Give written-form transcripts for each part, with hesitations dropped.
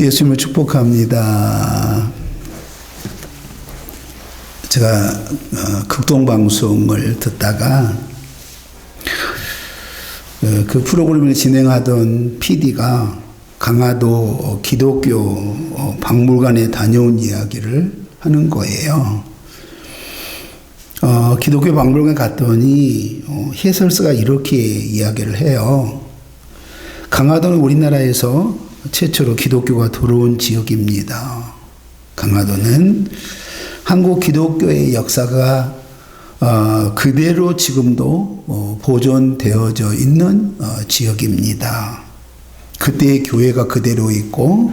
예수님을 축복합니다. 제가 극동방송을 듣다가 그 프로그램을 진행하던 PD가 강화도 기독교 박물관에 다녀온 이야기를 하는 거예요. 기독교 박물관 갔더니 해설사가 이렇게 이야기를 해요. 강화도는 우리나라에서 최초로 기독교가 들어온 지역입니다. 강화도는 한국 기독교의 역사가 그대로 지금도 보존되어져 있는 지역입니다. 그때의 교회가 그대로 있고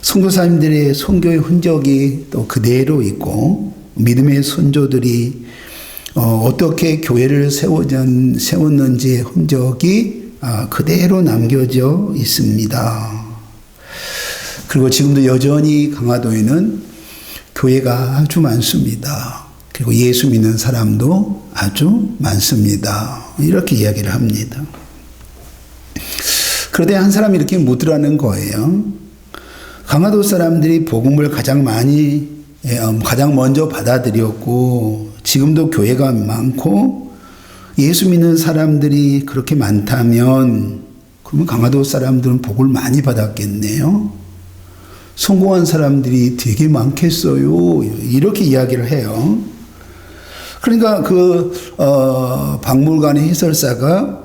선교사님들의 선교의 흔적이 또 그대로 있고 믿음의 선조들이 어떻게 교회를 세웠는지의 흔적이 그대로 남겨져 있습니다. 그리고 지금도 여전히 강화도에는 교회가 아주 많습니다. 그리고 예수 믿는 사람도 아주 많습니다. 이렇게 이야기를 합니다. 그런데 한 사람이 이렇게 묻으라는 거예요. 강화도 사람들이 복음을 가장 먼저 받아들였고 지금도 교회가 많고 예수 믿는 사람들이 그렇게 많다면 그러면 강화도 사람들은 복을 많이 받았겠네요. 성공한 사람들이 되게 많겠어요. 이렇게 이야기를 해요. 그러니까 박물관의 해설사가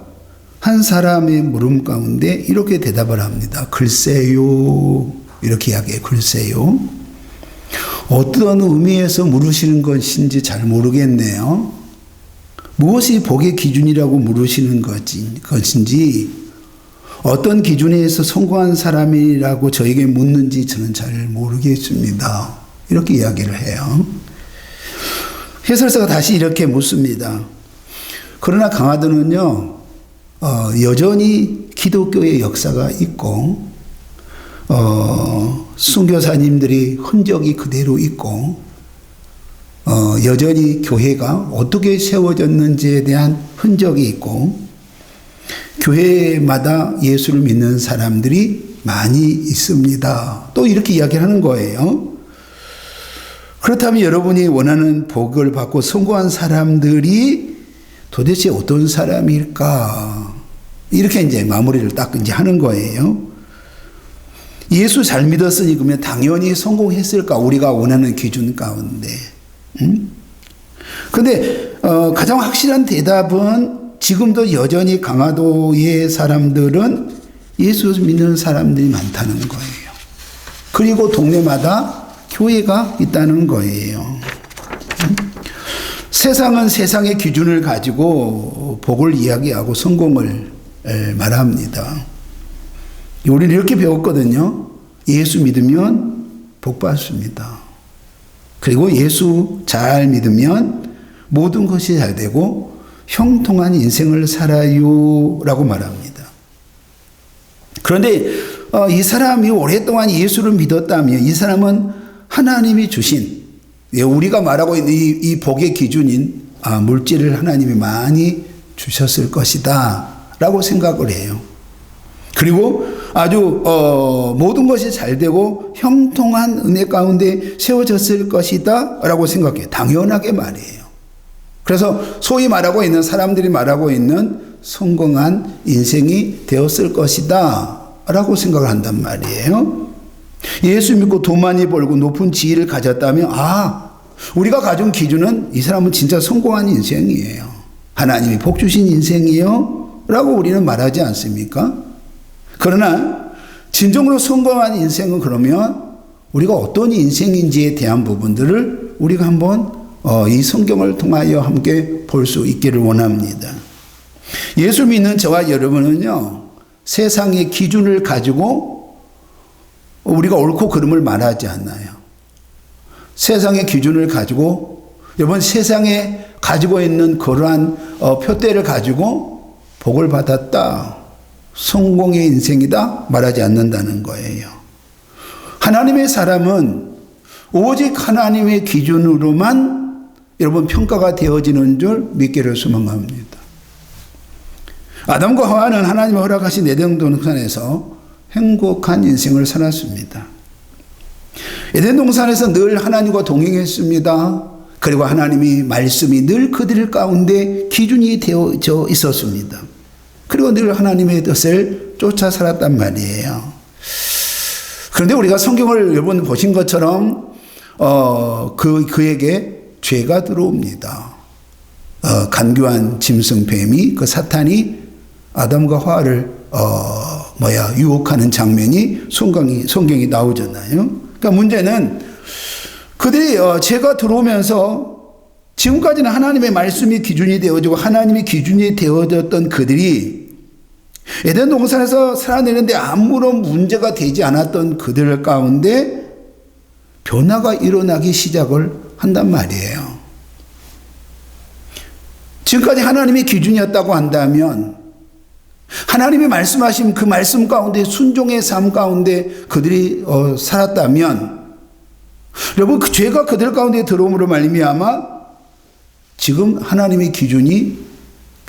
한 사람의 물음 가운데 이렇게 대답을 합니다. 글쎄요. 이렇게 이야기해요. 글쎄요. 어떤 의미에서 물으시는 것인지 잘 모르겠네요. 무엇이 복의 기준이라고 물으시는 것인지 어떤 기준에서 성공한 사람이라고 저에게 묻는지 저는 잘 모르겠습니다. 이렇게 이야기를 해요. 해설사가 다시 이렇게 묻습니다. 그러나 강화도는요, 여전히 기독교의 역사가 있고 선교사님들이 흔적이 그대로 있고 여전히 교회가 어떻게 세워졌는지에 대한 흔적이 있고 교회마다 예수를 믿는 사람들이 많이 있습니다. 또 이렇게 이야기를 하는 거예요. 그렇다면 여러분이 원하는 복을 받고 성공한 사람들이 도대체 어떤 사람일까? 이렇게 이제 마무리를 딱 이제 하는 거예요. 예수 잘 믿었으니 그러면 당연히 성공했을까? 우리가 원하는 기준 가운데. 그런데 가장 확실한 대답은 지금도 여전히 강화도의 사람들은 예수 믿는 사람들이 많다는 거예요. 그리고 동네마다 교회가 있다는 거예요. 세상은 세상의 기준을 가지고 복을 이야기하고 성공을 말합니다. 우리는 이렇게 배웠거든요. 예수 믿으면 복 받습니다. 그리고 예수 잘 믿으면 모든 것이 잘 되고 형통한 인생을 살아요 라고 말합니다. 그런데 이 사람이 오랫동안 예수를 믿었다면 이 사람은 하나님이 주신 우리가 말하고 있는 이 복의 기준인 물질을 하나님이 많이 주셨을 것이다 라고 생각을 해요. 그리고 아주 모든 것이 잘 되고 형통한 은혜 가운데 세워졌을 것이다 라고 생각해요. 당연하게 말이에요. 그래서 소위 말하고 있는 사람들이 말하고 있는 성공한 인생이 되었을 것이다 라고 생각을 한단 말이에요. 예수 믿고 돈 많이 벌고 높은 지위를 가졌다면 우리가 가진 기준은 이 사람은 진짜 성공한 인생이에요. 하나님이 복 주신 인생이에요 라고 우리는 말하지 않습니까? 그러나 진정으로 성공한 인생은 그러면 우리가 어떤 인생인지에 대한 부분들을 우리가 한번 이 성경을 통하여 함께 볼 수 있기를 원합니다. 예수 믿는 저와 여러분은요, 세상의 기준을 가지고 우리가 옳고 그름을 말하지 않나요? 세상의 기준을 가지고 여러분 세상에 가지고 있는 그러한 표대를 가지고 복을 받았다, 성공의 인생이다 말하지 않는다는 거예요. 하나님의 사람은 오직 하나님의 기준으로만 여러분 평가가 되어지는 줄 믿기를 소망합니다. 아담과 하와는 하나님의 허락하신 에덴 동산에서 행복한 인생을 살았습니다. 에덴 동산에서 늘 하나님과 동행했습니다. 그리고 하나님이 말씀이 늘 그들 가운데 기준이 되어져 있었습니다. 그리고 늘 하나님의 뜻을 쫓아 살았단 말이에요. 그런데 우리가 성경을 여러분 보신 것처럼 그에게 죄가 들어옵니다. 간교한 짐승뱀이 그 사탄이 아담과 하와를 유혹하는 장면이 성경이 나오잖아요. 그러니까 문제는 그들이 죄가 들어오면서 지금까지는 하나님의 말씀이 기준이 되어지고 하나님이 기준이 되어졌던 그들이 에덴 동산에서 살아내는데 아무런 문제가 되지 않았던 그들 가운데 변화가 일어나기 시작을 한단 말이에요. 지금까지 하나님의 기준이었다고 한다면 하나님이 말씀하신 그 말씀 가운데 순종의 삶 가운데 그들이 살았다면 여러분 그 죄가 그들 가운데 들어옴으로 말미암아 지금 하나님의 기준이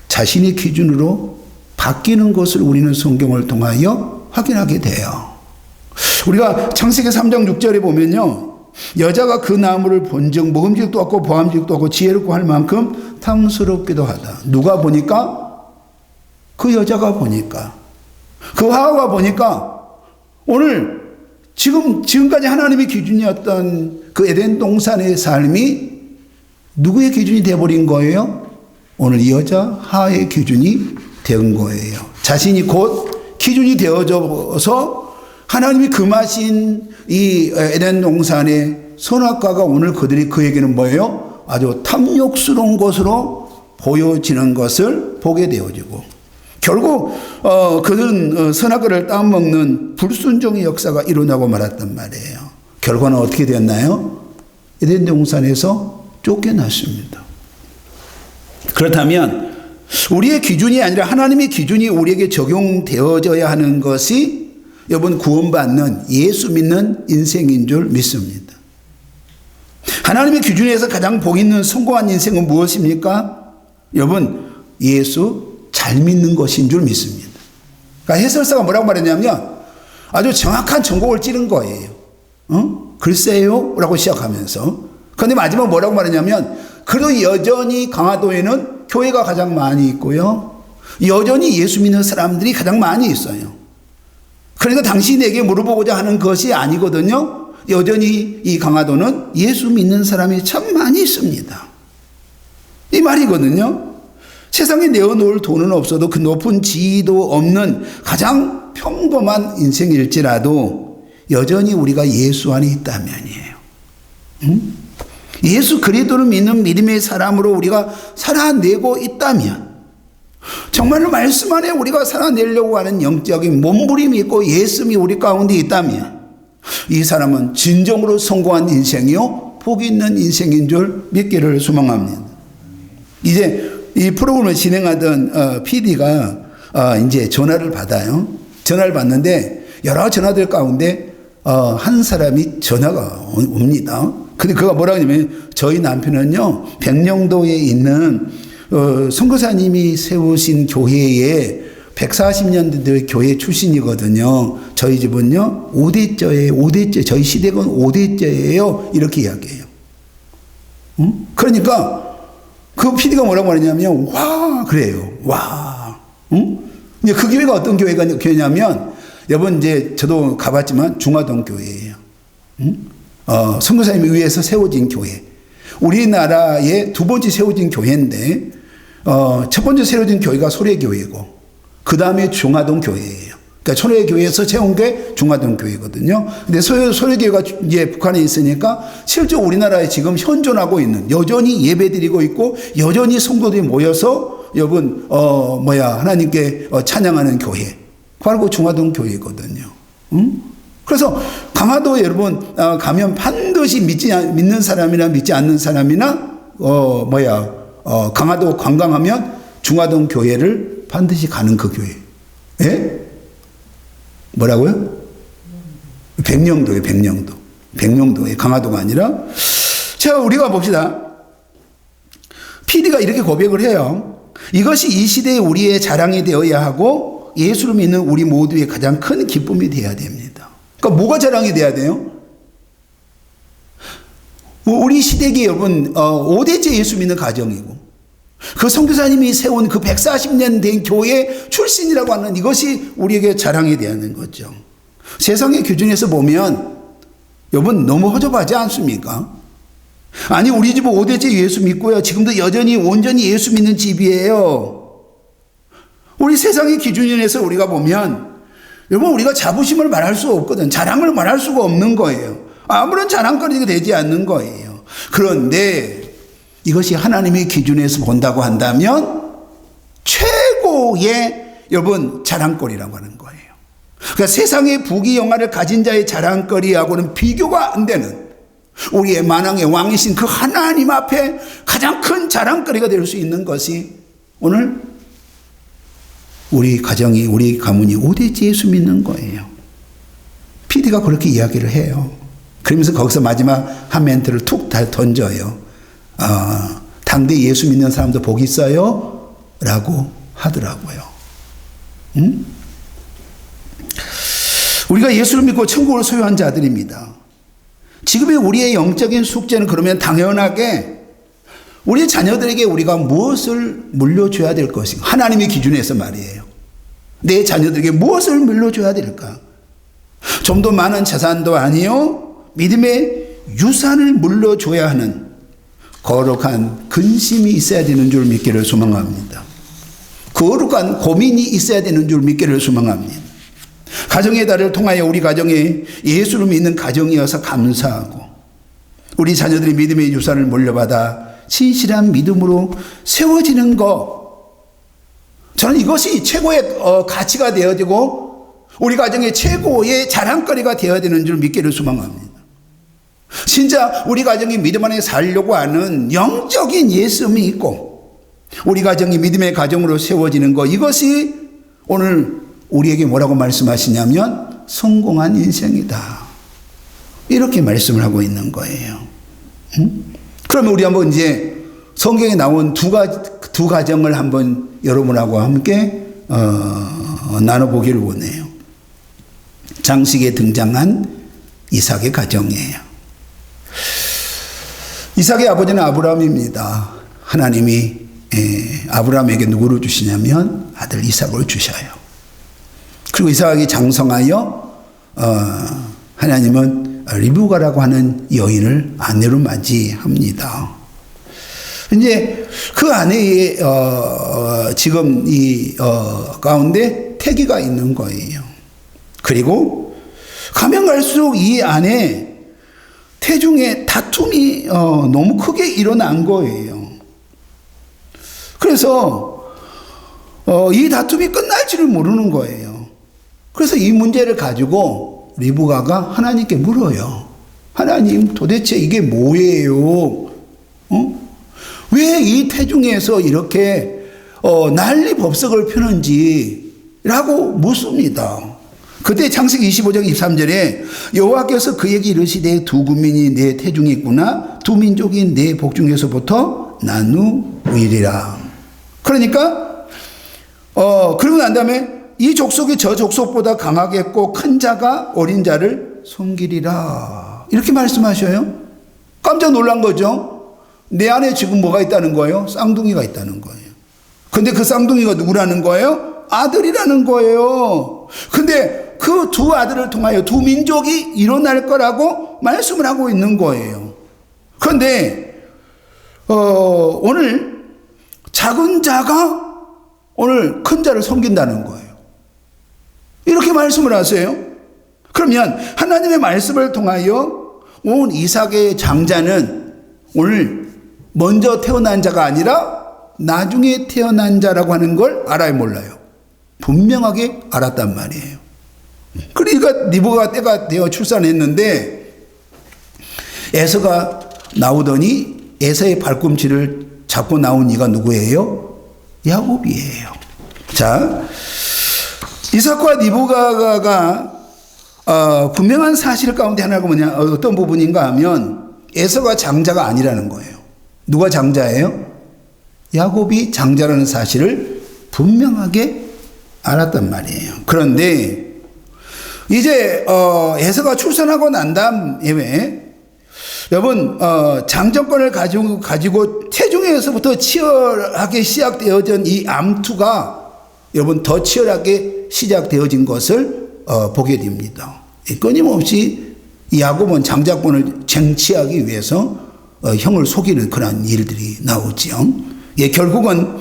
자신의 기준으로 바뀌는 것을 우리는 성경을 통하여 확인하게 돼요. 우리가 창세기 3장 6절에 보면요. 여자가 그 나무를 본즉 먹음직도 없고 보암직도 없고 지혜롭고 할 만큼 탐스럽기도 하다. 누가 보니까? 그 여자가 보니까. 그 하와가 보니까 오늘 지금까지 하나님의 기준이었던 그 에덴 동산의 삶이 누구의 기준이 되어버린 거예요? 오늘 이 여자 하와의 기준이 된 거예요. 자신이 곧 기준이 되어져서 하나님이 금하신 이 에덴 동산의 선악과가 오늘 그에게는 뭐예요? 아주 탐욕스러운 것으로 보여지는 것을 보게 되어지고 결국 그들은 선악과를 따먹는 불순종의 역사가 일어나고 말았단 말이에요. 결과는 어떻게 됐나요? 에덴 동산에서 쫓겨났습니다. 그렇다면 우리의 기준이 아니라 하나님의 기준이 우리에게 적용되어져야 하는 것이 여러분 구원받는 예수 믿는 인생인 줄 믿습니다. 하나님의 기준에서 가장 복 있는 성공한 인생은 무엇입니까? 여러분 예수 잘 믿는 것인 줄 믿습니다. 그러니까 해설사가 뭐라고 말했냐면 아주 정확한 전곡을 찌른 거예요. 글쎄요? 라고 시작하면서 그런데 마지막 뭐라고 말했냐면 그래도 여전히 강화도에는 교회가 가장 많이 있고요. 여전히 예수 믿는 사람들이 가장 많이 있어요. 그러니까 당신에게 물어보고자 하는 것이 아니거든요. 여전히 이 강화도는 예수 믿는 사람이 참 많이 있습니다. 이 말이거든요. 세상에 내어놓을 돈은 없어도 그 높은 지위도 없는 가장 평범한 인생일지라도 여전히 우리가 예수 안에 있다면이에요. 예수 그리스도를 믿는 믿음의 사람으로 우리가 살아내고 있다면 정말로 말씀 안에 우리가 살아내려고 하는 영적인 몸부림이 있고 예수님이 우리 가운데 있다면 이 사람은 진정으로 성공한 인생이요 복 있는 인생인 줄 믿기를 소망합니다. 이제 이 프로그램을 진행하던 PD가 이제 전화를 받아요. 전화를 받는데 여러 전화들 가운데 한 사람이 전화가 옵니다. 근데 그가 뭐라고 하냐면 저희 남편은요 백령도에 있는 선교사님이 세우신 교회에 140년대 교회 출신이거든요. 저희 집은요 5대째예요. 저희 시댁은 5대째예요. 이렇게 이야기해요. 그러니까 그 PD가 뭐라고 하냐면 와 그래요. 와. 그 교회가 어떤 교회냐면 여러분 이제 저도 가봤지만 중화동 교회예요. 선교사님에 의해서 세워진 교회. 우리나라의 두 번째 세워진 교회인데 첫 번째 세워진 교회가 소래교회고 그 다음에 중화동 교회예요. 그러니까 소래교회에서 세운 게 중화동 교회거든요. 근데 소래교회가 이제 북한에 있으니까 실제 우리나라에 지금 현존하고 있는 여전히 예배드리고 있고 여전히 성도들이 모여서 여러분 하나님께 찬양하는 교회. 바로 그 중화동 교회거든요. 그래서 강화도에 여러분 가면 반드시 믿는 사람이나 믿지 않는 사람이나 강화도 관광하면 중화동 교회를 반드시 가는 그 교회. 예? 뭐라고요? 백령도에 강화도가 아니라. 자, 우리가 봅시다. PD가 이렇게 고백을 해요. 이것이 이 시대에 우리의 자랑이 되어야 하고 예수를 믿는 우리 모두의 가장 큰 기쁨이 되어야 됩니다. 그러니까 뭐가 자랑이 돼야 돼요? 우리 시대기 여러분 5대째 예수 믿는 가정이고 그 선교사님이 세운 그 140년 된 교회 출신이라고 하는 이것이 우리에게 자랑이 되는 거죠. 세상의 기준에서 보면 여러분 너무 허접하지 않습니까? 아니 우리 집은 5대째 예수 믿고요. 지금도 여전히 온전히 예수 믿는 집이에요. 우리 세상의 기준에서 우리가 보면 여러분 우리가 자부심을 말할 수 없거든. 자랑을 말할 수가 없는 거예요. 아무런 자랑거리가 되지 않는 거예요. 그런데 이것이 하나님의 기준에서 본다고 한다면 최고의 여러분 자랑거리라고 하는 거예요. 그러니까 세상의 부귀영화를 가진 자의 자랑거리하고는 비교가 안 되는 우리의 만왕의 왕이신 그 하나님 앞에 가장 큰 자랑거리가 될 수 있는 것이 오늘 우리 가정이 우리 가문이 5대째 예수 믿는 거예요. PD가 그렇게 이야기를 해요. 그러면서 거기서 마지막 한 멘트를 툭 던져요. 당대 예수 믿는 사람도 복 있어요? 라고 하더라고요. 응? 우리가 예수를 믿고 천국을 소유한 자들입니다. 지금의 우리의 영적인 숙제는 그러면 당연하게 우리 자녀들에게 우리가 무엇을 물려줘야 될 것인가? 하나님의 기준에서 말이에요. 내 자녀들에게 무엇을 물려줘야 될까? 좀 더 많은 재산도 아니요, 믿음의 유산을 물려줘야 하는 거룩한 근심이 있어야 되는 줄 믿기를 소망합니다. 거룩한 고민이 있어야 되는 줄 믿기를 소망합니다. 가정의 달을 통하여 우리 가정에 예수를 믿는 가정이어서 감사하고 우리 자녀들이 믿음의 유산을 물려받아 진실한 믿음으로 세워지는 것, 저는 이것이 최고의 가치가 되어지고 우리 가정의 최고의 자랑거리가 되어야 되는 줄 믿기를 소망합니다. 진짜 우리 가정이 믿음 안에 살려고 하는 영적인 예수님이 있고 우리 가정이 믿음의 가정으로 세워지는 것, 이것이 오늘 우리에게 뭐라고 말씀하시냐면 성공한 인생이다, 이렇게 말씀을 하고 있는 거예요. 그러면 우리 한번 이제 성경에 나온 두 가정을 한번 여러분하고 함께 나눠보기를 원해요. 장식에 등장한 이삭의 가정이에요. 이삭의 아버지는 아브라함입니다. 하나님이 아브라함에게 누구를 주시냐면 아들 이삭을 주셔요. 그리고 이삭이 장성하여 하나님은 리브가라고 하는 여인을 아내로 맞이합니다. 이제 그 아내의 지금 이 가운데 태기가 있는 거예요. 그리고 가면 갈수록 이 안에 태중에 다툼이 너무 크게 일어난 거예요. 그래서 이 다툼이 끝날 줄을 모르는 거예요. 그래서 이 문제를 가지고 리브가가 하나님께 물어요. 하나님, 도대체 이게 뭐예요? 왜 이 태중에서 이렇게 난리 법석을 펴는지라고 묻습니다. 그때 창세기 25장 23절에 여호와께서 그에게 이르시되 두 군민이 내 태중에 있구나, 두 민족이 내 복중에서부터 나누리라. 그러니까 그러고 난 다음에 이 족속이 저 족속보다 강하겠고 큰 자가 어린 자를 섬기리라, 이렇게 말씀하셔요. 깜짝 놀란 거죠. 내 안에 지금 뭐가 있다는 거예요? 쌍둥이가 있다는 거예요. 근데 그 쌍둥이가 누구라는 거예요? 아들이라는 거예요. 근데 그 두 아들을 통하여 두 민족이 일어날 거라고 말씀을 하고 있는 거예요. 그런데 오늘 작은 자가 오늘 큰 자를 섬긴다는 거예요. 이렇게 말씀을 하세요. 그러면 하나님의 말씀을 통하여 온 이삭의 장자는 오늘 먼저 태어난 자가 아니라 나중에 태어난 자라고 하는 걸 알아요, 몰라요? 분명하게 알았단 말이에요. 그러니까 리브가가 때가 되어 출산했는데 에서가 나오더니 에서의 발꿈치를 잡고 나온 이가 누구예요? 야곱이에요. 자, 이삭과 리브가가 분명한 사실 가운데 하나가 뭐냐, 어떤 부분인가 하면 에서가 장자가 아니라는 거예요. 누가 장자예요? 야곱이 장자라는 사실을 분명하게 알았단 말이에요. 그런데 이제 에서가 출산하고 난 다음에 여러분 장정권을 가지고 태중에서부터 치열하게 시작되어진 이 암투가 여러분 더 치열하게 시작되어진 것을 보게 됩니다. 끊임없이 야곱은 장자권을 쟁취하기 위해서 형을 속이는 그런 일들이 나오지요. 결국은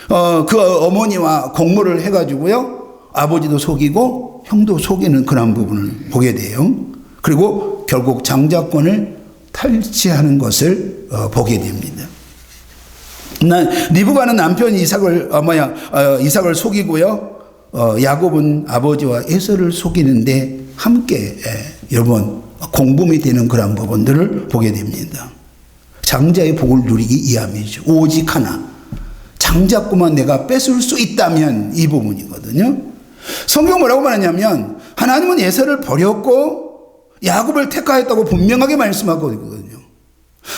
그 어머니와 공모를 해가지고요, 아버지도 속이고 형도 속이는 그런 부분을 보게 돼요. 그리고 결국 장자권을 탈취하는 것을 보게 됩니다. 리브가는 남편 이삭을 속이고요, 야곱은 아버지와 에서를 속이는데 함께 여러분 공범이 되는 그런 부분들을 보게 됩니다. 장자의 복을 누리기 이함이죠. 오직 하나, 장자꾸만 내가 뺏을 수 있다면 이 부분이거든요. 성경 뭐라고 말하냐면 하나님은 에서를 버렸고 야곱을 택하였다고 분명하게 말씀하고 있거든요.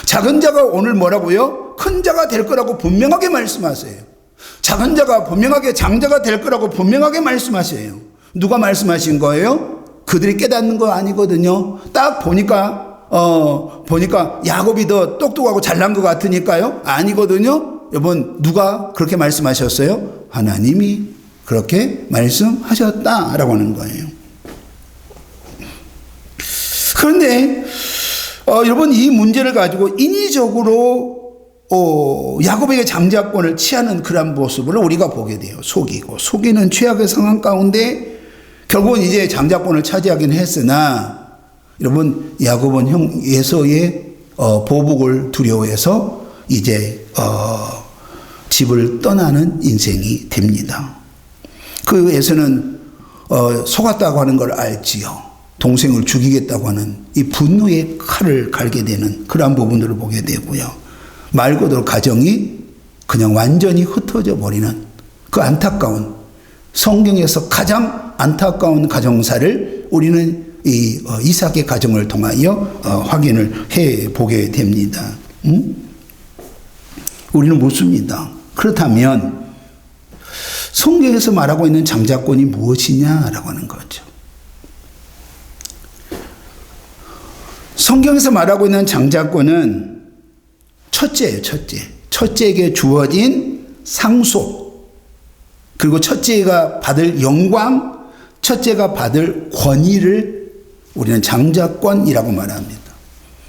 작은 자가 오늘 뭐라고요? 큰 자가 될 거라고 분명하게 말씀하세요. 작은 자가 분명하게 장자가 될 거라고 분명하게 말씀하세요. 누가 말씀하신 거예요? 그들이 깨닫는 거 아니거든요. 딱 보니까 야곱이 더 똑똑하고 잘난 것 같으니까요. 아니거든요. 여러분, 누가 그렇게 말씀하셨어요? 하나님이 그렇게 말씀하셨다라고 하는 거예요. 그런데 여러분, 이 문제를 가지고 인위적으로 야곱에게 장자권을 취하는 그런 모습을 우리가 보게 돼요. 속이는 최악의 상황 가운데 결국은 이제 장자권을 차지하긴 했으나 여러분, 야곱은 형 에서의 보복을 두려워해서 이제 집을 떠나는 인생이 됩니다. 그 에서는 속았다고 하는 걸 알지요. 동생을 죽이겠다고 하는 이 분노의 칼을 갈게 되는 그러한 부분들을 보게 되고요. 말 그대로 가정이 그냥 완전히 흩어져 버리는 그 안타까운, 성경에서 가장 안타까운 가정사를 우리는 이 이삭의 가정을 통하여 확인을 해 보게 됩니다. 우리는 묻습니다. 그렇다면 성경에서 말하고 있는 장자권이 무엇이냐라고 하는 거죠. 성경에서 말하고 있는 장자권은 첫째예요. 첫째에게 주어진 상속, 그리고 첫째가 받을 영광, 첫째가 받을 권위를 우리는 장자권이라고 말합니다.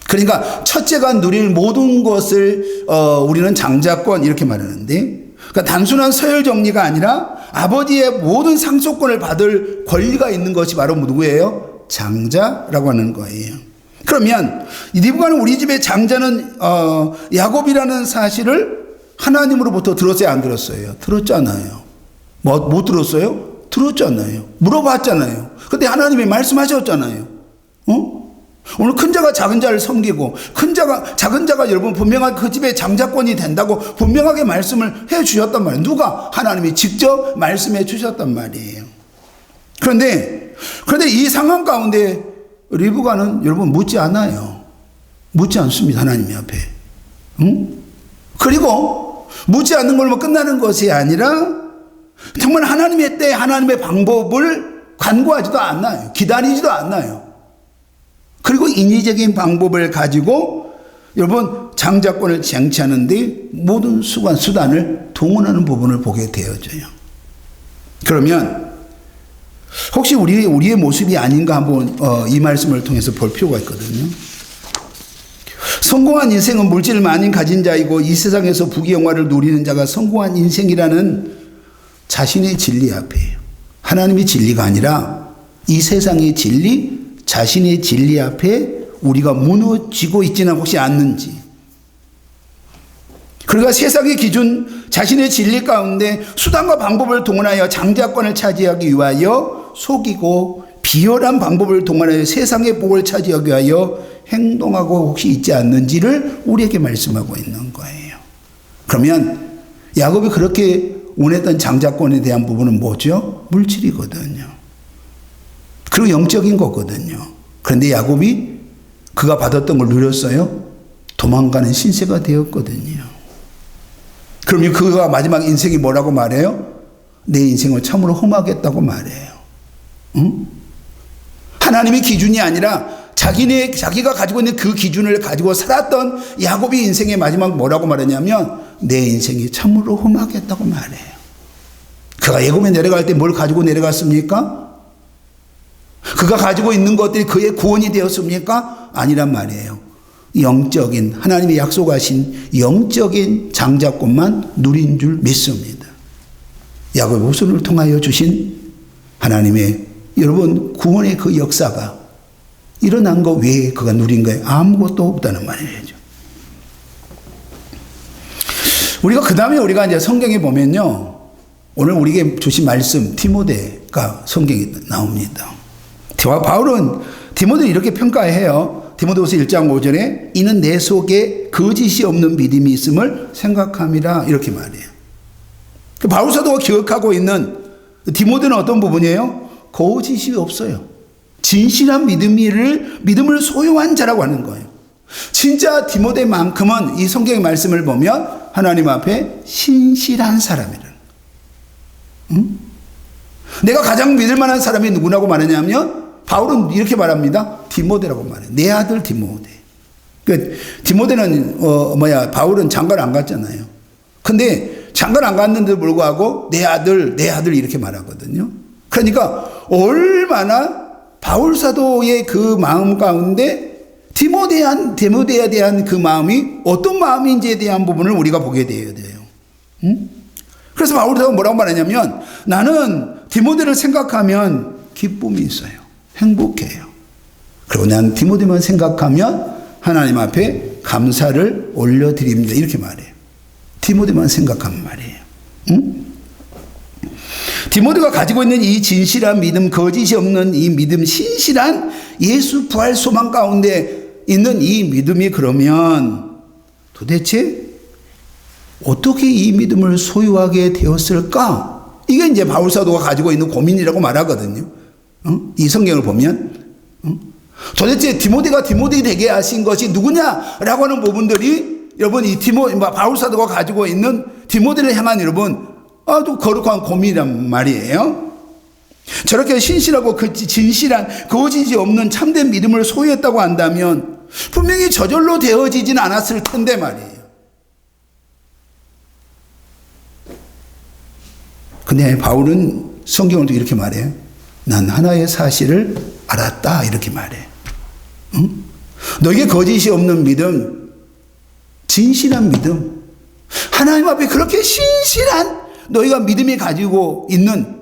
그러니까 첫째가 누릴 모든 것을 우리는 장자권 이렇게 말하는데, 그러니까 단순한 서열 정리가 아니라 아버지의 모든 상속권을 받을 권리가 있는 것이 바로 누구예요? 장자라고 하는 거예요. 그러면 리브가는 우리 집의 장자는 야곱이라는 사실을 하나님으로부터 들었어요, 안 들었어요? 들었잖아요. 못 들었어요? 들었잖아요. 물어봤잖아요. 근데 하나님이 말씀하셨잖아요. 오늘 큰 자가 작은 자를 섬기고 작은 자가 여러분 분명하게 그 집의 장자권이 된다고 분명하게 말씀을 해 주셨단 말이에요. 누가? 하나님이 직접 말씀해 주셨단 말이에요. 그런데 이 상황 가운데 리브가는 여러분 묻지 않아요. 묻지 않습니다. 하나님 앞에. 그리고 묻지 않는 걸로 끝나는 것이 아니라 정말 하나님의 때 하나님의 방법을 간구하지도 않아요. 기다리지도 않아요. 그리고 인위적인 방법을 가지고 여러분 장자권을 쟁취하는데 모든 수단을 동원하는 부분을 보게 되어져요. 그러면 혹시 우리의 모습이 아닌가 한번 이 말씀을 통해서 볼 필요가 있거든요. 성공한 인생은 물질을 많이 가진 자이고 이 세상에서 부귀영화를 누리는 자가 성공한 인생이라는 자신의 진리 앞에요. 하나님의 진리가 아니라 이 세상의 진리, 자신의 진리 앞에 우리가 무너지고 있지는 혹시 않는지. 그러니까 세상의 기준, 자신의 진리 가운데 수단과 방법을 동원하여 장자권을 차지하기 위하여 속이고 비열한 방법을 동원하여 세상의 복을 차지하기 위하여 행동하고 혹시 있지 않는지를 우리에게 말씀하고 있는 거예요. 그러면 야곱이 그렇게 원했던 장자권에 대한 부분은 뭐죠? 물질이거든요. 그리고 영적인 거거든요. 그런데 야곱이 그가 받았던 걸 누렸어요? 도망가는 신세가 되었거든요. 그러면 그가 마지막 인생이 뭐라고 말해요? 내 인생을 참으로 험하겠다고 말해요. 응? 하나님의 기준이 아니라 자기가 가지고 있는 그 기준을 가지고 살았던 야곱의 인생의 마지막 뭐라고 말하냐면 내 인생이 참으로 험하겠다고 말해요. 그가 애굽에 내려갈 때 뭘 가지고 내려갔습니까? 그가 가지고 있는 것들이 그의 구원이 되었습니까? 아니란 말이에요. 영적인 하나님이 약속하신 영적인 장자권만 누린 줄 믿습니다. 야곱의 후손을 통하여 주신 하나님의 여러분 구원의 그 역사가 일어난 것 외에 그가 누린 거에 아무것도 없다는 말이죠. 우리가 그 다음에 우리가 이제 성경에 보면요, 오늘 우리에게 주신 말씀 디모데가 성경에 나옵니다. 바울은 디모데를 이렇게 평가해요. 디모데후서 1장 5절에 이는 내 속에 거짓이 없는 믿음이 있음을 생각함이라 이렇게 말해요. 바울 사도가 기억하고 있는 디모데는 어떤 부분이에요? 거짓이 없어요. 진실한 믿음을 소유한 자라고 하는 거예요. 진짜 디모데만큼은 이 성경의 말씀을 보면 하나님 앞에 신실한 사람이라는. 응? 내가 가장 믿을 만한 사람이 누구라고 말하냐면 바울은 이렇게 말합니다. 디모데라고 말해요. 내 아들 디모데. 그러니까 디모데는 바울은 장가를 안 갔잖아요. 근데 장가를 안 갔는데도 불구하고 내 아들 이렇게 말하거든요. 그러니까 얼마나 바울 사도의 그 마음 가운데 디모데에 대한 그 마음이 어떤 마음인지에 대한 부분을 우리가 보게 돼야 돼요. 응? 그래서 바울 사도가 뭐라고 말하냐면 나는 디모데를 생각하면 기쁨이 있어요. 행복해요. 그리고 난 디모데만 생각하면 하나님 앞에 감사를 올려드립니다. 이렇게 말해요. 디모데만 생각하면 말이에요. 응? 디모데가 가지고 있는 이 진실한 믿음, 거짓이 없는 이 믿음, 신실한 예수 부활 소망 가운데 있는 이 믿음이 그러면 도대체 어떻게 이 믿음을 소유하게 되었을까? 이게 이제 바울 사도가 가지고 있는 고민이라고 말하거든요. 이 성경을 보면 도대체 디모데가 디모데 되게 하신 것이 누구냐라고 하는 부분들이 여러분 이 바울 사도가 가지고 있는 디모데를 향한 여러분 아주 거룩한 고민이란 말이에요. 저렇게 신실하고 진실한 거짓이 없는 참된 믿음을 소유했다고 한다면 분명히 저절로 되어지진 않았을 텐데 말이에요. 근데 바울은 성경을 또 이렇게 말해요. 난 하나의 사실을 알았다 이렇게 말해. 응? 너에게 거짓이 없는 믿음, 진실한 믿음, 하나님 앞에 그렇게 신실한 너희가 믿음이 가지고 있는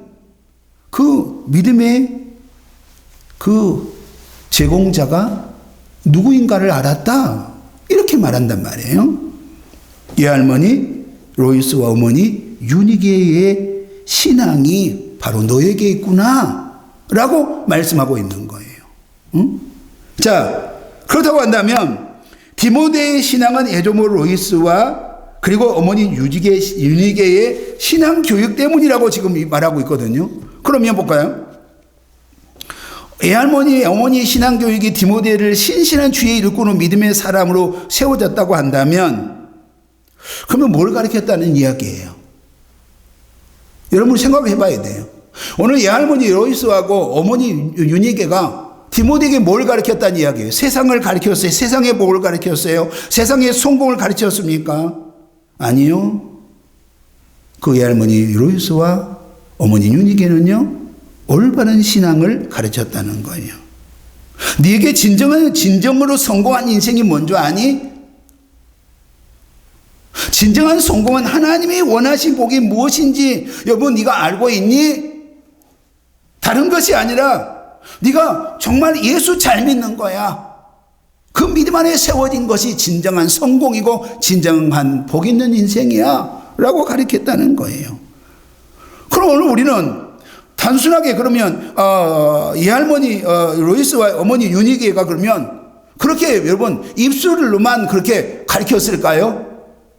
그 믿음의 그 제공자가 누구인가를 알았다 이렇게 말한단 말이에요. 예할머니 로이스와 어머니 유니게의 신앙이 바로 너에게 있구나 라고 말씀하고 있는 거예요. 응? 자, 그렇다고 한다면 디모데의 신앙은 에조모 로이스와 그리고 어머니 유니게의 신앙 교육 때문이라고 지금 말하고 있거든요. 그러면 볼까요? 애할머니, 어머니 신앙 교육이 디모데를 신실한 주의 일꾼의 믿음의 사람으로 세워졌다고 한다면 그러면 뭘 가르쳤다는 이야기예요? 여러분 생각해 봐야 돼요. 오늘 애할머니 로이스하고 어머니 유니게가 디모데에게 뭘 가르쳤다는 이야기예요? 세상을 가르쳤어요? 세상의 복을 가르쳤어요? 세상의 성공을 가르쳤습니까? 아니요. 그 애할머니 로이스와 어머니 유니게는요 올바른 신앙을 가르쳤다는 거예요. 네게 진정으로 성공한 인생이 뭔지 아니? 진정한 성공은 하나님이 원하신 복이 무엇인지 여러분 네가 알고 있니? 다른 것이 아니라 네가 정말 예수 잘 믿는 거야. 그 믿음 안에 세워진 것이 진정한 성공이고 진정한 복 있는 인생이야 라고 가르쳤다는 거예요. 그럼 오늘 우리는 단순하게 그러면 예할머니 로이스와 어머니 유니게가 그러면 그렇게 여러분 입술로만 그렇게 가르쳤을까요?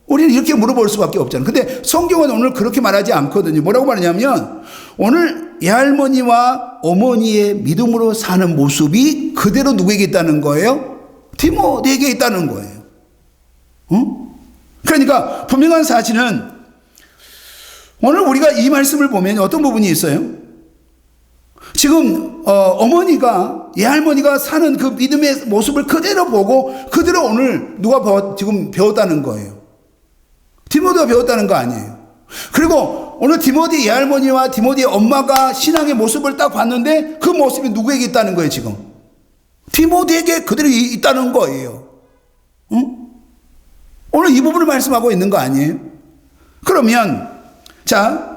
우리는 이렇게 물어볼 수밖에 없잖아요. 근데 성경은 오늘 그렇게 말하지 않거든요. 뭐라고 말하냐면 오늘 예할머니와 어머니의 믿음으로 사는 모습이 그대로 누구에게 있다는 거예요? 디모데에게 있다는 거예요. 그러니까 분명한 사실은 오늘 우리가 이 말씀을 보면 어떤 부분이 있어요? 지금 어머니가 예할머니가 사는 그 믿음의 모습을 그대로 보고 그대로 오늘 누가 지금 배웠다는 거예요. 디모데가 배웠다는 거 아니에요. 그리고 오늘 디모데 예할머니와 디모데 엄마가 신앙의 모습을 딱 봤는데 그 모습이 누구에게 있다는 거예요 지금? 디모데에게 그대로 있다는 거예요. 응? 오늘 이 부분을 말씀하고 있는 거 아니에요? 그러면 자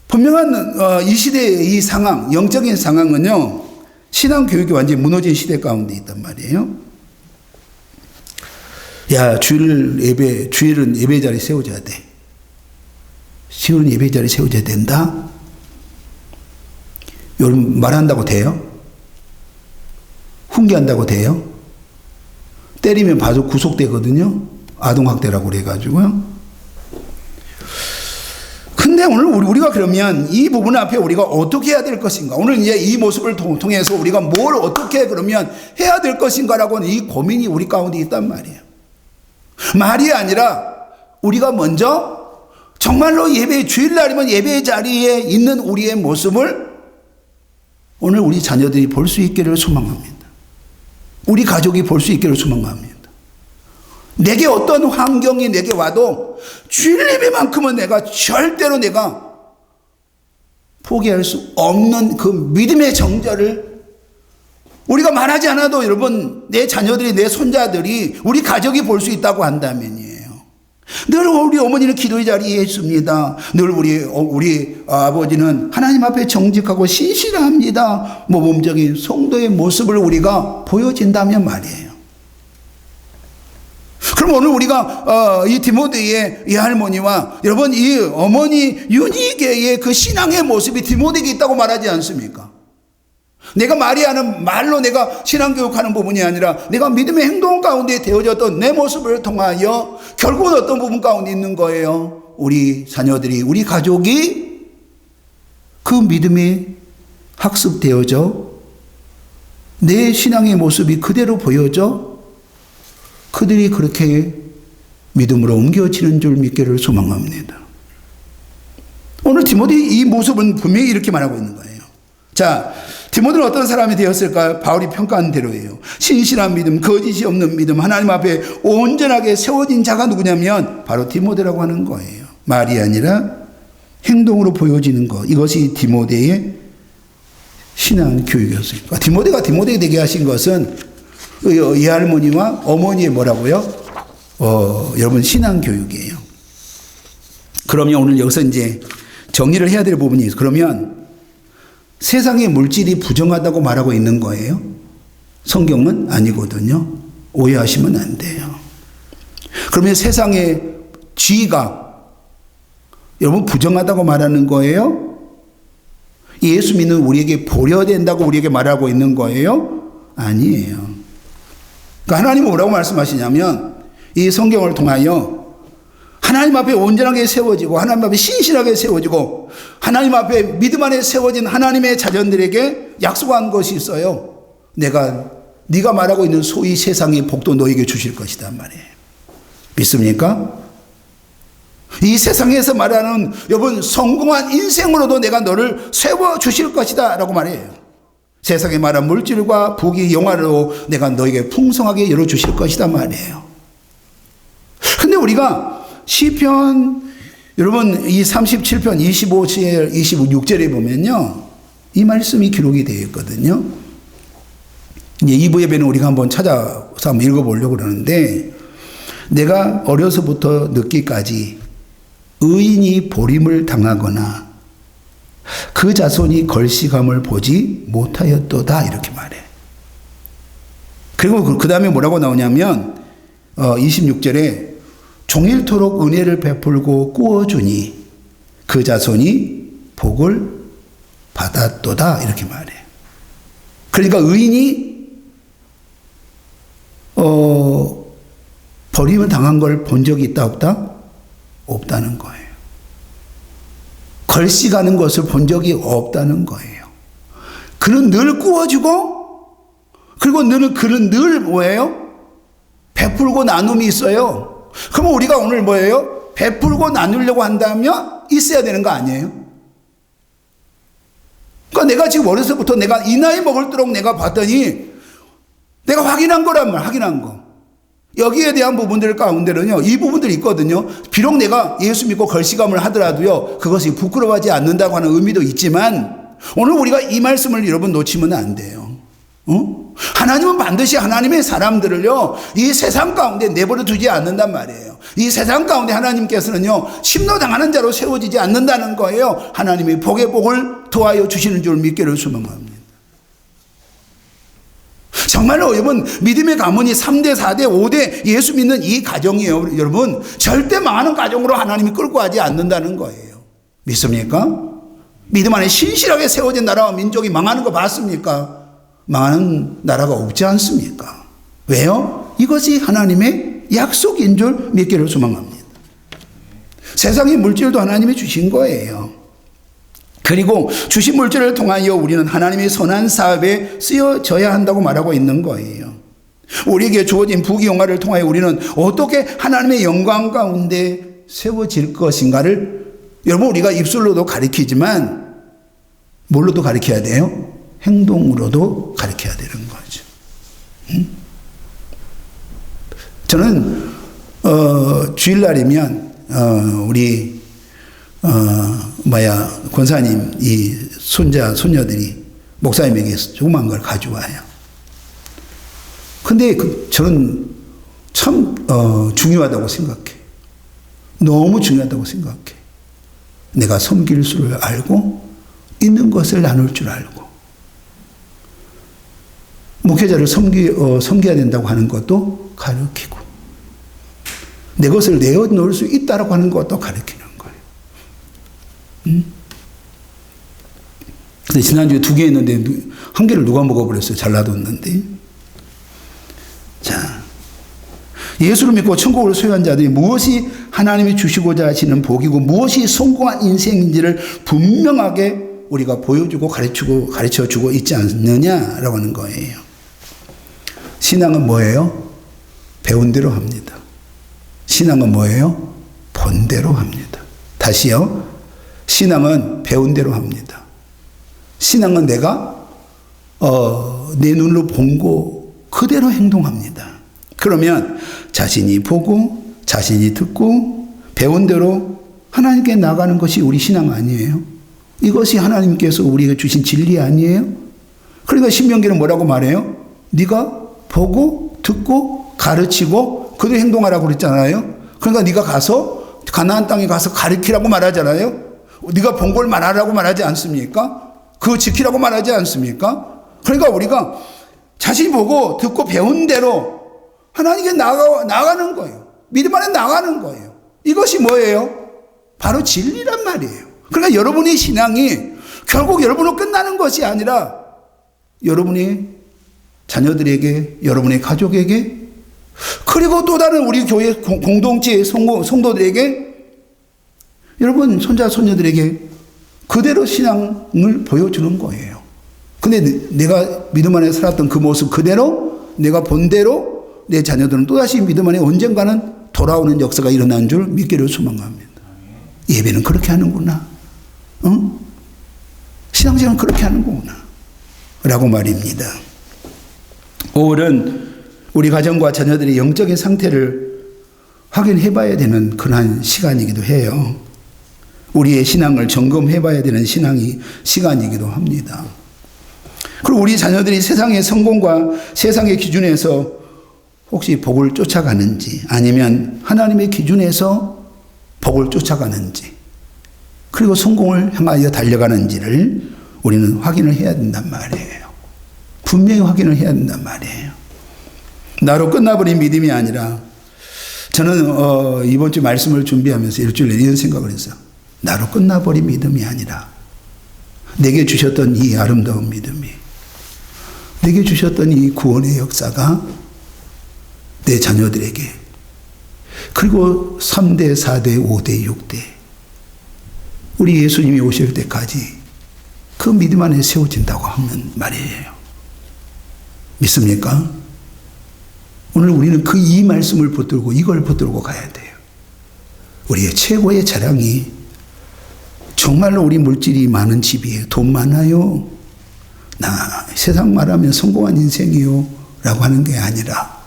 분명한 이 시대의 이 상황, 영적인 상황은요, 신앙 교육이 완전히 무너진 시대 가운데 있단 말이에요. 야, 주일은 예배 자리 세워줘야 돼. 주일은 예배 자리 세워줘야 된다? 여러분, 말한다고 돼요? 훈계한다고 돼요? 때리면 바로 구속되거든요? 아동학대라고 그래가지고요. 근데 오늘 우리가 그러면 이 부분 앞에 우리가 어떻게 해야 될 것인가? 오늘 이제 이 모습을 통해서 우리가 뭘 어떻게 그러면 해야 될 것인가라고 이 고민이 우리 가운데 있단 말이에요. 말이 아니라 우리가 먼저 정말로 주일날이면 예배 자리에 있는 우리의 모습을 오늘 우리 자녀들이 볼 수 있기를 소망합니다. 우리 가족이 볼 수 있기를 소망합니다. 내게 어떤 환경이 내게 와도 주일 예배만큼은 절대로 내가 포기할 수 없는 그 믿음의 정절을 우리가 말하지 않아도 여러분 내 자녀들이 내 손자들이 우리 가족이 볼 수 있다고 한다면이에요. 늘 우리 어머니는 기도의 자리에 있습니다. 늘 우리 아버지는 하나님 앞에 정직하고 신실합니다. 모범적인 성도의 모습을 우리가 보여진다면 말이에요. 그럼 오늘 우리가 이 디모데의 이 할머니와 여러분 이 어머니 유니게의 그 신앙의 모습이 디모데에게 있다고 말하지 않습니까? 내가 말하는 말로 내가 신앙교육하는 부분이 아니라 내가 믿음의 행동 가운데 되어졌던 내 모습을 통하여 결국은 어떤 부분 가운데 있는 거예요? 우리 자녀들이, 우리 가족이 그 믿음이 학습되어져 내 신앙의 모습이 그대로 보여져 그들이 그렇게 믿음으로 옮겨지는 줄 믿기를 소망합니다. 오늘 디모데 이 모습은 분명히 이렇게 말하고 있는 거예요. 자, 디모데는 어떤 사람이 되었을까요? 바울이 평가한 대로예요. 신실한 믿음, 거짓이 없는 믿음, 하나님 앞에 온전하게 세워진 자가 누구냐면 바로 디모데라고 하는 거예요. 말이 아니라 행동으로 보여지는 것. 이것이 디모데의 신앙 교육이었습니다. 디모데가 디모데 되게 하신 것은 이 할머니와 어머니의 뭐라고요? 여러분 신앙 교육이에요. 그러면 오늘 여기서 이제 정리를 해야 될 부분이 있어요. 그러면 세상의 물질이 부정하다고 말하고 있는 거예요? 성경은 아니거든요. 오해하시면 안 돼요. 그러면 세상의 쥐가 여러분 부정하다고 말하는 거예요? 예수 믿는 우리에게 보려야 된다고 우리에게 말하고 있는 거예요? 아니에요. 그러니까 하나님은 뭐라고 말씀하시냐면 이 성경을 통하여 하나님 앞에 온전하게 세워지고 하나님 앞에 신실하게 세워지고 하나님 앞에 믿음 안에 세워진 하나님의 자녀들에게 약속한 것이 있어요. 네가 말하고 있는 소위 세상의 복도 너에게 주실 것이다 말이에요. 믿습니까? 이 세상에서 말하는 여러분 성공한 인생으로도 내가 너를 세워주실 것이다 라고 말해요. 세상에 말한 물질과 부귀 영화로 내가 너에게 풍성하게 열어주실 것이다 말이에요. 근데 우리가 시편 여러분 이 37편 25절 26절에 보면요 이 말씀이 기록이 되어 있거든요. 이제 2부 예배는 우리가 한번 찾아서 한번 읽어보려고 그러는데 내가 어려서부터 늦기까지 의인이 보림을 당하거나 그 자손이 걸시감을 보지 못하였도다 이렇게 말해. 그리고 그 다음에 뭐라고 나오냐면 26절에 종일토록 은혜를 베풀고 꾸어주니 그 자손이 복을 받았도다 이렇게 말해. 그러니까 의인이 버림을 당한 걸 본 적이 있다 없다? 없다는 거예요. 걸씨가는 것을 본 적이 없다는 거예요. 그는 늘 꾸어주고 그리고 그는 늘 뭐예요? 베풀고 나눔이 있어요. 그러면 우리가 오늘 뭐예요? 베풀고 나누려고 한다면 있어야 되는 거 아니에요? 그러니까 내가 지금 어려서부터 내가 이 나이 먹을수록 내가 봤더니 내가 확인한 거란 말, 확인한 거. 여기에 대한 부분들 가운데는요, 이 부분들이 있거든요. 비록 내가 예수 믿고 걸시감을 하더라도요, 그것이 부끄러워하지 않는다고 하는 의미도 있지만, 오늘 우리가 이 말씀을 여러분 놓치면 안 돼요. 하나님은 반드시 하나님의 사람들을요, 이 세상 가운데 내버려 두지 않는단 말이에요. 이 세상 가운데 하나님께서는요, 심노당하는 자로 세워지지 않는다는 거예요. 하나님이 복의 복을 도하여 주시는 줄 믿기를 소망합니다. 정말로 여러분, 믿음의 가문이 3대, 4대, 5대 예수 믿는 이 가정이에요. 여러분, 절대 망하는 가정으로 하나님이 끌고 가지 않는다는 거예요. 믿습니까? 믿음 안에 신실하게 세워진 나라와 민족이 망하는 거 봤습니까? 망하는 나라가 없지 않습니까? 왜요? 이것이 하나님의 약속인 줄 믿기를 소망합니다. 세상의 물질도 하나님이 주신 거예요. 그리고 주신 물질을 통하여 우리는 하나님의 선한 사업에 쓰여져야 한다고 말하고 있는 거예요. 우리에게 주어진 부귀영화를 통하여 우리는 어떻게 하나님의 영광 가운데 세워질 것인가를 여러분 우리가 입술로도 가르치지만 뭘로도 가르쳐야 돼요? 행동으로도 가르쳐야 되는 거죠. 저는 주일날이면 우리 권사님 이 손자 손녀들이 목사님에게 조그만 걸 가져와요. 근데 저는 참 중요하다고 생각해. 너무 중요하다고 생각해. 내가 섬길 수를 알고 있는 것을 나눌 줄 알고 목회자를 섬겨야 된다고 하는 것도 가르치고 내 것을 내어놓을 수 있다고 하는 것도 가르치는 거예요. 근데 지난주에 2개 있는데 1개를 누가 먹어버렸어요. 잘 놔뒀는데. 자, 예수를 믿고 천국을 소유한 자들이 무엇이 하나님이 주시고자 하시는 복이고 무엇이 성공한 인생인지를 분명하게 우리가 보여주고 가르쳐주고 있지 않느냐라고 하는 거예요. 신앙은 뭐예요? 배운 대로 합니다. 신앙은 뭐예요? 본 대로 합니다. 다시요. 신앙은 배운 대로 합니다. 신앙은 내가 내 눈으로 본 거 그대로 행동합니다. 그러면 자신이 보고 자신이 듣고 배운 대로 하나님께 나가는 것이 우리 신앙 아니에요? 이것이 하나님께서 우리에게 주신 진리 아니에요? 그러니까 신명기는 뭐라고 말해요? 네가 보고 듣고 가르치고 그대로 행동하라고 그랬잖아요. 그러니까 네가 가서 가나안 땅에 가서 가르치라고 말하잖아요. 네가 본 걸 말하라고 말하지 않습니까? 그거 지키라고 말하지 않습니까? 그러니까 우리가 자신이 보고 듣고 배운 대로 하나님께 나가는 거예요. 믿음 안에 나가는 거예요. 이것이 뭐예요? 바로 진리란 말이에요. 그러니까 여러분의 신앙이 결국 여러분으로 끝나는 것이 아니라 여러분의 자녀들에게, 여러분의 가족에게, 그리고 또 다른 우리 교회 공동체의 성도들에게, 여러분 손자 손녀들에게 그대로 신앙을 보여주는 거예요. 근데 내가 믿음 안에 살았던 그 모습 그대로 내가 본 대로 내 자녀들은 또다시 믿음 안에 언젠가는 돌아오는 역사가 일어난 줄 믿기를 소망합니다. 예배는 그렇게 하는구나. 신앙생활은 그렇게 하는구나. 라고 말입니다. 5월은 우리 가정과 자녀들의 영적인 상태를 확인해 봐야 되는 그러한 시간이기도 해요. 우리의 신앙을 점검해 봐야 되는 시간이기도 합니다. 그리고 우리 자녀들이 세상의 성공과 세상의 기준에서 혹시 복을 쫓아가는지 아니면 하나님의 기준에서 복을 쫓아가는지 그리고 성공을 향하여 달려가는지를 우리는 확인을 해야 된단 말이에요. 분명히 확인을 해야 된단 말이에요. 나로 끝나버린 믿음이 아니라 저는 이번 주 말씀을 준비하면서 일주일에 이런 생각을 했어요. 나로 끝나버린 믿음이 아니라 내게 주셨던 이 아름다운 믿음이 내게 주셨던 이 구원의 역사가 내 자녀들에게 그리고 3대, 4대, 5대, 6대 우리 예수님이 오실 때까지 그 믿음 안에 세워진다고 하는 말이에요. 믿습니까? 오늘 우리는 이 말씀을 붙들고 이걸 붙들고 가야 돼요. 우리의 최고의 자랑이 정말로 우리 물질이 많은 집이에요. 돈 많아요. 나 세상 말하면 성공한 인생이요. 라고 하는 게 아니라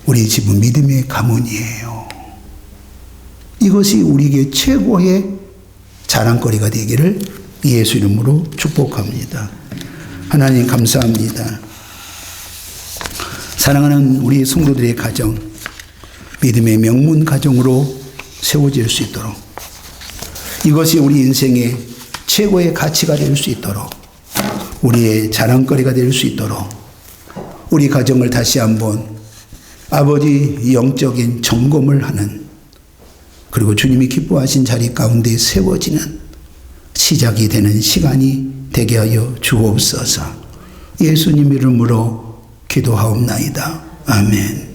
우리 집은 믿음의 가문이에요. 이것이 우리에게 최고의 자랑거리가 되기를 예수 이름으로 축복합니다. 하나님 감사합니다. 사랑하는 우리 성도들의 가정, 믿음의 명문 가정으로 세워질 수 있도록, 이것이 우리 인생의 최고의 가치가 될 수 있도록, 우리의 자랑거리가 될 수 있도록 우리 가정을 다시 한번 아버지 영적인 점검을 하는, 그리고 주님이 기뻐하신 자리 가운데 세워지는 시작이 되는 시간이 되게 하여 주옵소서. 예수님 이름으로 기도하옵나이다. 아멘.